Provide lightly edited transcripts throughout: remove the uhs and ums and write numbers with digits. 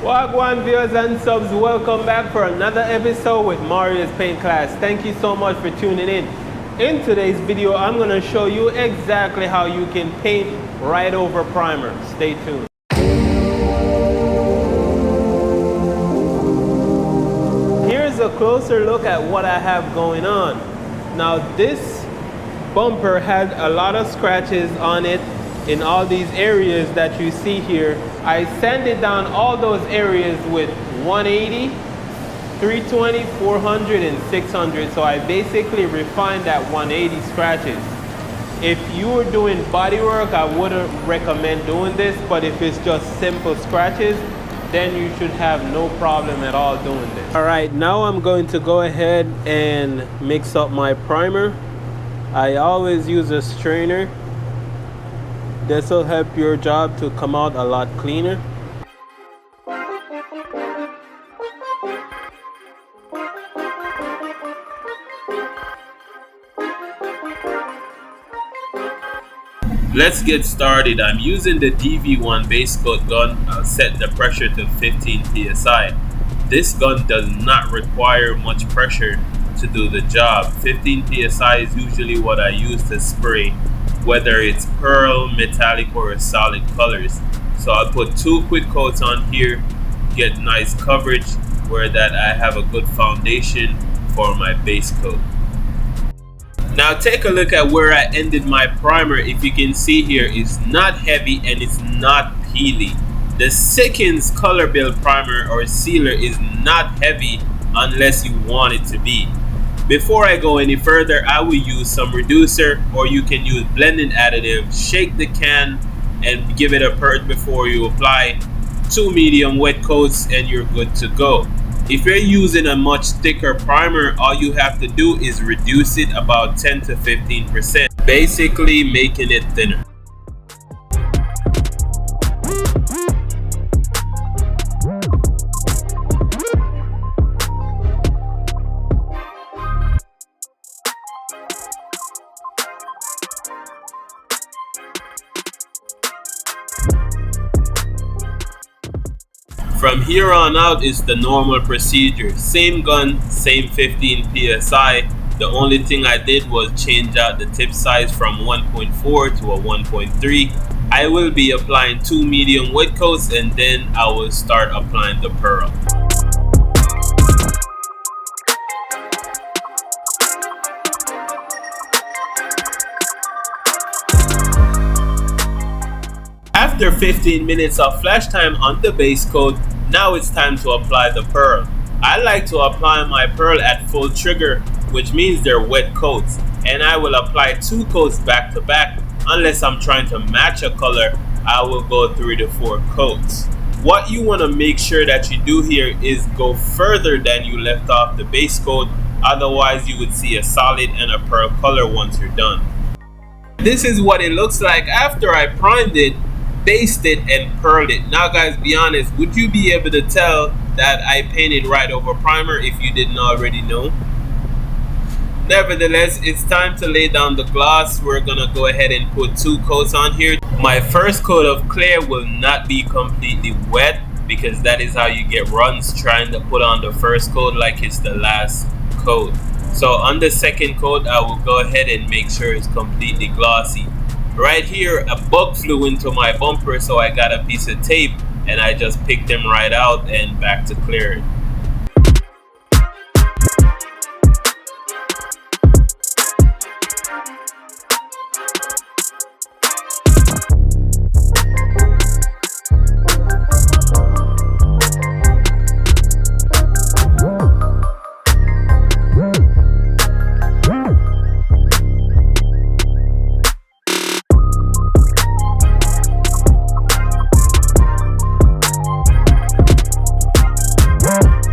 Wagwan viewers and subs, welcome back for another episode with Mario's Paint Class. Thank you so much for tuning in. In today's video, I'm going to show you exactly how you can paint right over primer. Stay tuned. Here's a closer look at what I have going on. Now this bumper had a lot of scratches on it in all these areas that you see here. I sanded down all those areas with 180, 320, 400, and 600. So I basically refined that 180 scratches. If you were doing body work, I wouldn't recommend doing this, but if it's just simple scratches, then you should have no problem at all doing this. All right, now I'm going to go ahead and mix up my primer. I always use a strainer. This will help your job to come out a lot cleaner. Let's get started. I'm using the DV1 base coat gun. I'll set the pressure to 15 psi. This gun does not require much pressure to do the job. 15 psi is usually what I use to spray, whether it's pearl, metallic, or solid colors. So I'll put 2 quick coats on here, get nice coverage where that I have a good foundation for my base coat. Now take a look at where I ended my primer. If you can see here, it's not heavy and it's not peely. The Sikkens Color Build primer or sealer is not heavy unless you want it to be. Before I go any further, I will use some reducer, or you can use blending additive. Shake the can and give it a purge before you apply 2 medium wet coats and you're good to go. If you're using a much thicker primer, all you have to do is reduce it about 10 to 15%, basically making it thinner. From here on out is the normal procedure. Same gun, same 15 psi. The only thing I did was change out the tip size from 1.4 to a 1.3. I will be applying 2 medium wet coats and then I will start applying the pearl. After 15 minutes of flash time on the base coat, now it's time to apply the pearl. I like to apply my pearl at full trigger, which means they're wet coats, and I will apply 2 coats back to back. Unless I'm trying to match a color, I will go 3 to 4 coats. What you want to make sure that you do here is go further than you left off the base coat, otherwise you would see a solid and a pearl color once you're done. This is what it looks like after I primed it, based it, and pearled it. Now guys, be honest, would you be able to tell that I painted right over primer if you didn't already know? Nevertheless, it's time to lay down the gloss. We're gonna go ahead and put 2 coats on here. My first coat of clear will not be completely wet because that is how you get runs trying to put on the first coat like it's the last coat. So on the second coat, I will go ahead and make sure it's completely glossy. Right here, a bug flew into my bumper, so I got a piece of tape and I just picked them right out and back to clear it. Yeah.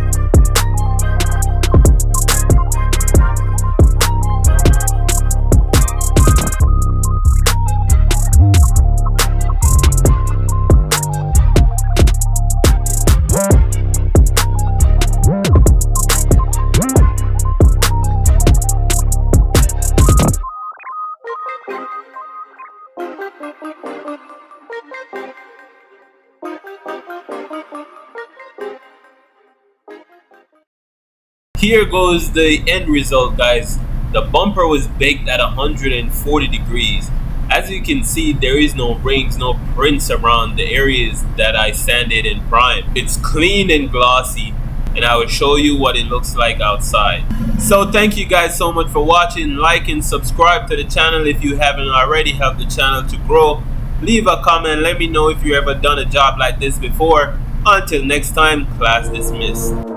Here goes the end result, guys. The bumper was baked at 140 degrees. As you can see, there is no rings, no prints around the areas that I sanded and primed. It's clean and glossy, and I will show you what it looks like outside. So thank you guys so much for watching. Like and subscribe to the channel if you haven't already. Help the channel to grow. Leave a comment, let me know if you ever done a job like this before. Until next time, class dismissed.